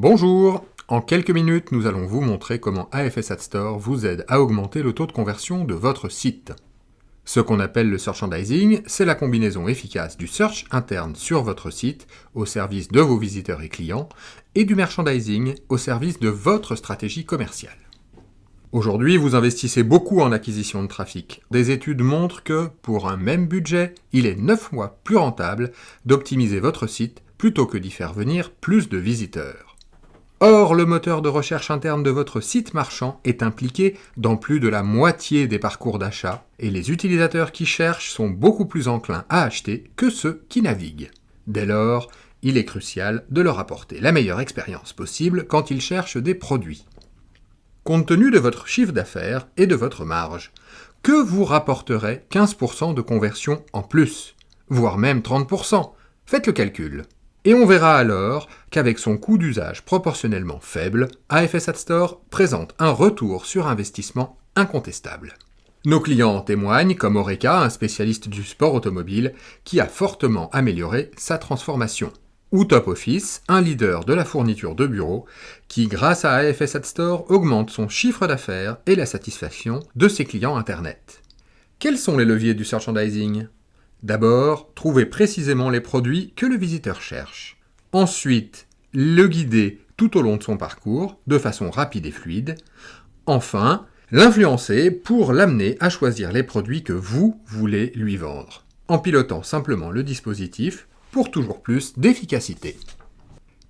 Bonjour! En quelques minutes, nous allons vous montrer comment AFS Ad Store vous aide à augmenter le taux de conversion de votre site. Ce qu'on appelle le merchandising, c'est la combinaison efficace du search interne sur votre site au service de vos visiteurs et clients et du merchandising au service de votre stratégie commerciale. Aujourd'hui, vous investissez beaucoup en acquisition de trafic. Des études montrent que, pour un même budget, il est 9 fois plus rentable d'optimiser votre site plutôt que d'y faire venir plus de visiteurs. Or, le moteur de recherche interne de votre site marchand est impliqué dans plus de la moitié des parcours d'achat, et les utilisateurs qui cherchent sont beaucoup plus enclins à acheter que ceux qui naviguent. Dès lors, il est crucial de leur apporter la meilleure expérience possible quand ils cherchent des produits. Compte tenu de votre chiffre d'affaires et de votre marge, que vous rapporterait 15% de conversion en plus, voire même 30%? Faites le calcul. Et on verra alors qu'avec son coût d'usage proportionnellement faible, AFS Ad Store présente un retour sur investissement incontestable. Nos clients témoignent, comme Oreca, un spécialiste du sport automobile, qui a fortement amélioré sa transformation. Ou Top Office, un leader de la fourniture de bureaux, qui grâce à AFS Ad Store augmente son chiffre d'affaires et la satisfaction de ses clients Internet. Quels sont les leviers du merchandising ? D'abord, trouver précisément les produits que le visiteur cherche. Ensuite, le guider tout au long de son parcours, de façon rapide et fluide. Enfin, l'influencer pour l'amener à choisir les produits que vous voulez lui vendre, en pilotant simplement le dispositif pour toujours plus d'efficacité.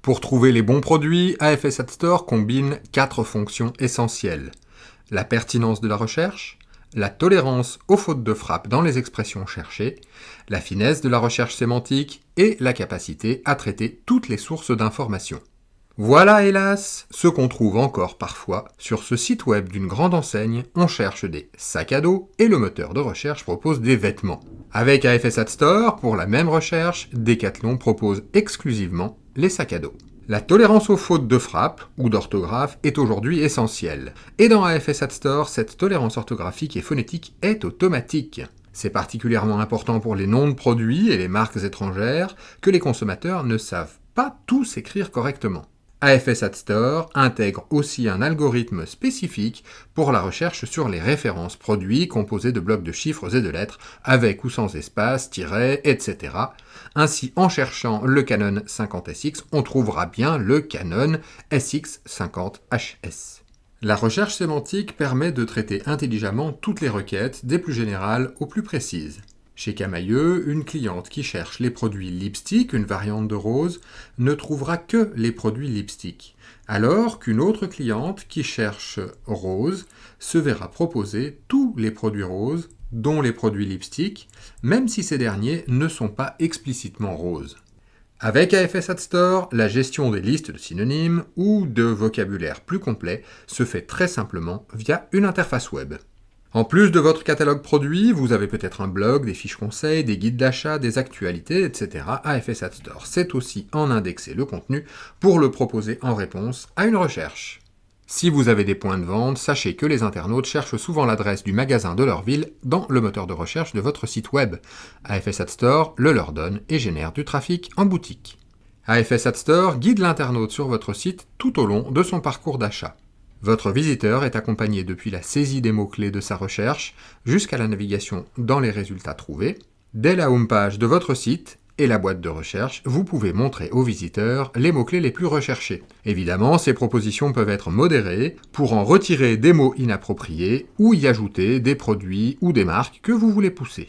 Pour trouver les bons produits, AFS Ad Store combine 4 fonctions essentielles. La pertinence de la recherche, la tolérance aux fautes de frappe dans les expressions cherchées, la finesse de la recherche sémantique et la capacité à traiter toutes les sources d'informations. Voilà, hélas, ce qu'on trouve encore parfois sur ce site web d'une grande enseigne. On cherche des sacs à dos et le moteur de recherche propose des vêtements. Avec AFS Ad Store, pour la même recherche, Decathlon propose exclusivement les sacs à dos. La tolérance aux fautes de frappe ou d'orthographe est aujourd'hui essentielle. Et dans AFS Ad Store, cette tolérance orthographique et phonétique est automatique. C'est particulièrement important pour les noms de produits et les marques étrangères que les consommateurs ne savent pas tous écrire correctement. AFS Ad Store intègre aussi un algorithme spécifique pour la recherche sur les références produits composés de blocs de chiffres et de lettres, avec ou sans espace, tiret, etc. Ainsi, en cherchant le Canon 50SX, on trouvera bien le Canon SX50HS. La recherche sémantique permet de traiter intelligemment toutes les requêtes, des plus générales aux plus précises. Chez Camailleux, une cliente qui cherche les produits lipstick, une variante de rose, ne trouvera que les produits lipstick, alors qu'une autre cliente qui cherche rose se verra proposer tous les produits roses, dont les produits lipstick, même si ces derniers ne sont pas explicitement roses. Avec AFS Ad Store, la gestion des listes de synonymes ou de vocabulaire plus complet se fait très simplement via une interface web. En plus de votre catalogue produit, vous avez peut-être un blog, des fiches conseils, des guides d'achat, des actualités, etc. AFS Ad Store sait aussi en indexer le contenu pour le proposer en réponse à une recherche. Si vous avez des points de vente, sachez que les internautes cherchent souvent l'adresse du magasin de leur ville dans le moteur de recherche de votre site web. AFS Ad Store le leur donne et génère du trafic en boutique. AFS Ad Store guide l'internaute sur votre site tout au long de son parcours d'achat. Votre visiteur est accompagné depuis la saisie des mots-clés de sa recherche jusqu'à la navigation dans les résultats trouvés. Dès la homepage de votre site et la boîte de recherche, vous pouvez montrer aux visiteurs les mots-clés les plus recherchés. Évidemment, ces propositions peuvent être modérées pour en retirer des mots inappropriés ou y ajouter des produits ou des marques que vous voulez pousser.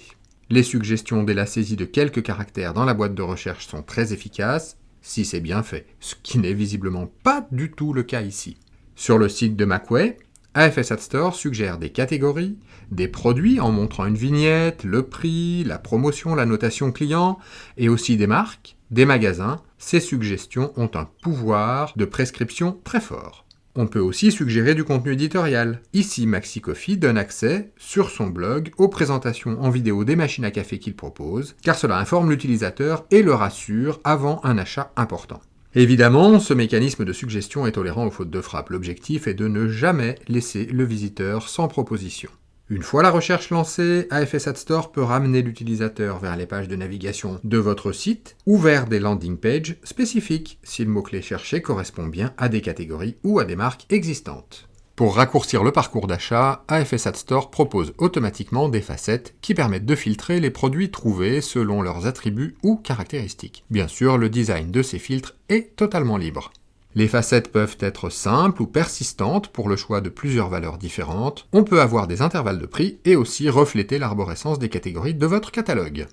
Les suggestions dès la saisie de quelques caractères dans la boîte de recherche sont très efficaces, si c'est bien fait, ce qui n'est visiblement pas du tout le cas ici. Sur le site de Macway, AFS Ad Store suggère des catégories, des produits en montrant une vignette, le prix, la promotion, la notation client, et aussi des marques, des magasins. Ces suggestions ont un pouvoir de prescription très fort. On peut aussi suggérer du contenu éditorial. Ici, Maxi Coffee donne accès, sur son blog, aux présentations en vidéo des machines à café qu'il propose, car cela informe l'utilisateur et le rassure avant un achat important. Évidemment, ce mécanisme de suggestion est tolérant aux fautes de frappe. L'objectif est de ne jamais laisser le visiteur sans proposition. Une fois la recherche lancée, AFS Ad Store peut ramener l'utilisateur vers les pages de navigation de votre site ou vers des landing pages spécifiques si le mot-clé cherché correspond bien à des catégories ou à des marques existantes. Pour raccourcir le parcours d'achat, AFS Ad Store propose automatiquement des facettes qui permettent de filtrer les produits trouvés selon leurs attributs ou caractéristiques. Bien sûr, le design de ces filtres est totalement libre. Les facettes peuvent être simples ou persistantes pour le choix de plusieurs valeurs différentes. On peut avoir des intervalles de prix et aussi refléter l'arborescence des catégories de votre catalogue.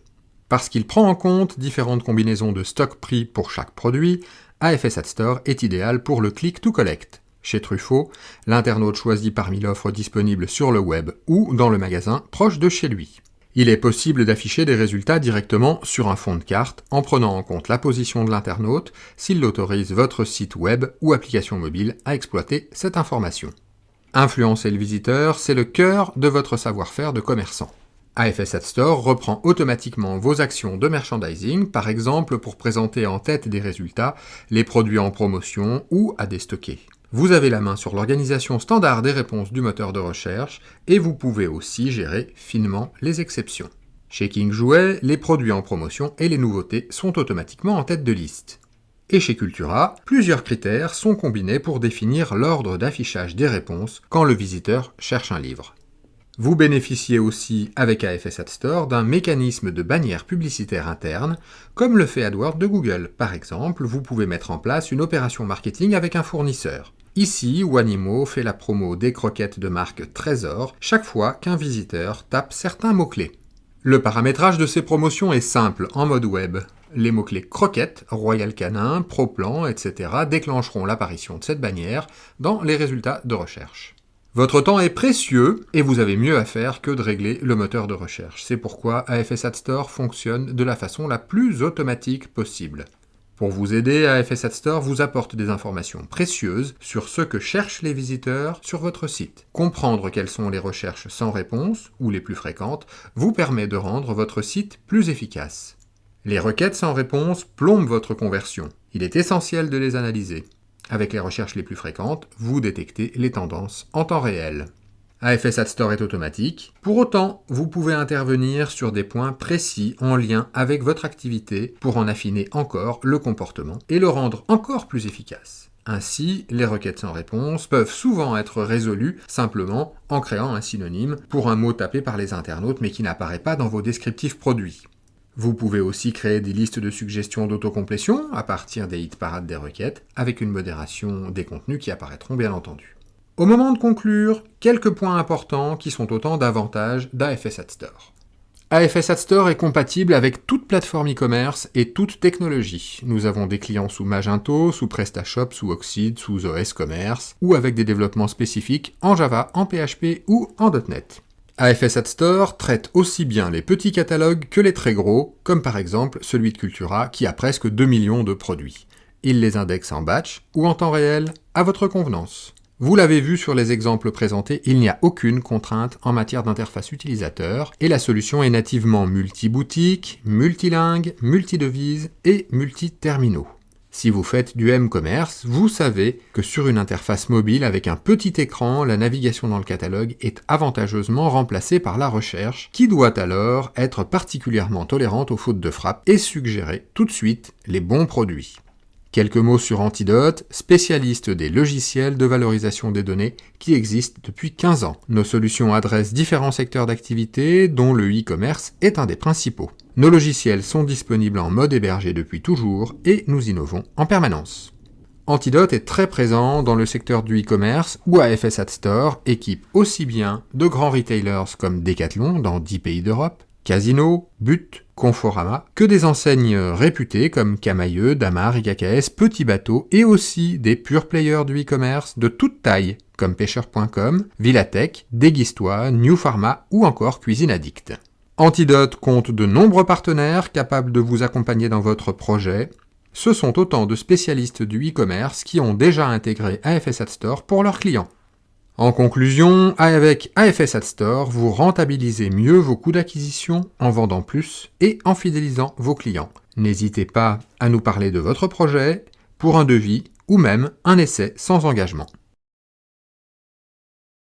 Parce qu'il prend en compte différentes combinaisons de stock-prix pour chaque produit, AFS Ad Store est idéal pour le click to collect. Chez Truffaut, l'internaute choisit parmi l'offre disponible sur le web ou dans le magasin proche de chez lui. Il est possible d'afficher des résultats directement sur un fond de carte en prenant en compte la position de l'internaute s'il autorise votre site web ou application mobile à exploiter cette information. Influencer le visiteur, c'est le cœur de votre savoir-faire de commerçant. AFS Ad Store reprend automatiquement vos actions de merchandising, par exemple pour présenter en tête des résultats les produits en promotion ou à déstocker. Vous avez la main sur l'organisation standard des réponses du moteur de recherche et vous pouvez aussi gérer finement les exceptions. Chez King Jouet, les produits en promotion et les nouveautés sont automatiquement en tête de liste. Et chez Cultura, plusieurs critères sont combinés pour définir l'ordre d'affichage des réponses quand le visiteur cherche un livre. Vous bénéficiez aussi, avec AFS Ad Store, d'un mécanisme de bannière publicitaire interne, comme le fait AdWords de Google. Par exemple, vous pouvez mettre en place une opération marketing avec un fournisseur. Ici, Wanimo fait la promo des croquettes de marque Trésor chaque fois qu'un visiteur tape certains mots-clés. Le paramétrage de ces promotions est simple en mode web. Les mots-clés croquettes, Royal Canin, Pro-Plan, etc. déclencheront l'apparition de cette bannière dans les résultats de recherche. Votre temps est précieux et vous avez mieux à faire que de régler le moteur de recherche. C'est pourquoi AFS Ad Store fonctionne de la façon la plus automatique possible. Pour vous aider, AFS Ad Store vous apporte des informations précieuses sur ce que cherchent les visiteurs sur votre site. Comprendre quelles sont les recherches sans réponse, ou les plus fréquentes, vous permet de rendre votre site plus efficace. Les requêtes sans réponse plombent votre conversion. Il est essentiel de les analyser. Avec les recherches les plus fréquentes, vous détectez les tendances en temps réel. AFS Ad Store est automatique. Pour autant, vous pouvez intervenir sur des points précis en lien avec votre activité pour en affiner encore le comportement et le rendre encore plus efficace. Ainsi, les requêtes sans réponse peuvent souvent être résolues simplement en créant un synonyme pour un mot tapé par les internautes mais qui n'apparaît pas dans vos descriptifs produits. Vous pouvez aussi créer des listes de suggestions d'autocomplétion à partir des hit-parades des requêtes, avec une modération des contenus qui apparaîtront bien entendu. Au moment de conclure, quelques points importants qui sont autant d'avantages d'AFS Ad Store. AFS Ad Store est compatible avec toute plateforme e-commerce et toute technologie. Nous avons des clients sous Magento, sous PrestaShop, sous Oxide, sous OS Commerce, ou avec des développements spécifiques en Java, en PHP ou en .NET. AFS Ad Store traite aussi bien les petits catalogues que les très gros, comme par exemple celui de Cultura qui a presque 2 millions de produits. Il les indexe en batch ou en temps réel, à votre convenance. Vous l'avez vu sur les exemples présentés, il n'y a aucune contrainte en matière d'interface utilisateur et la solution est nativement multi-boutique, multilingue, multi-devise et multi-terminaux. Si vous faites du m-commerce, vous savez que sur une interface mobile avec un petit écran, la navigation dans le catalogue est avantageusement remplacée par la recherche, qui doit alors être particulièrement tolérante aux fautes de frappe et suggérer tout de suite les bons produits. Quelques mots sur Antidote, spécialiste des logiciels de valorisation des données qui existent depuis 15 ans. Nos solutions adressent différents secteurs d'activité, dont le e-commerce est un des principaux. Nos logiciels sont disponibles en mode hébergé depuis toujours et nous innovons en permanence. Antidote est très présent dans le secteur du e-commerce où AFS Ad Store équipe aussi bien de grands retailers comme Decathlon dans 10 pays d'Europe, Casino, But, Conforama, que des enseignes réputées comme Camaïeu, Damar, IKKS, Petit Bateau et aussi des pure players du e-commerce de toute taille comme pêcheur.com, Villatech, Déguise-toi, New Pharma ou encore Cuisine Addict. Antidote compte de nombreux partenaires capables de vous accompagner dans votre projet. Ce sont autant de spécialistes du e-commerce qui ont déjà intégré AFS Ad Store pour leurs clients. En conclusion, avec AFS Ad Store, vous rentabilisez mieux vos coûts d'acquisition en vendant plus et en fidélisant vos clients. N'hésitez pas à nous parler de votre projet pour un devis ou même un essai sans engagement.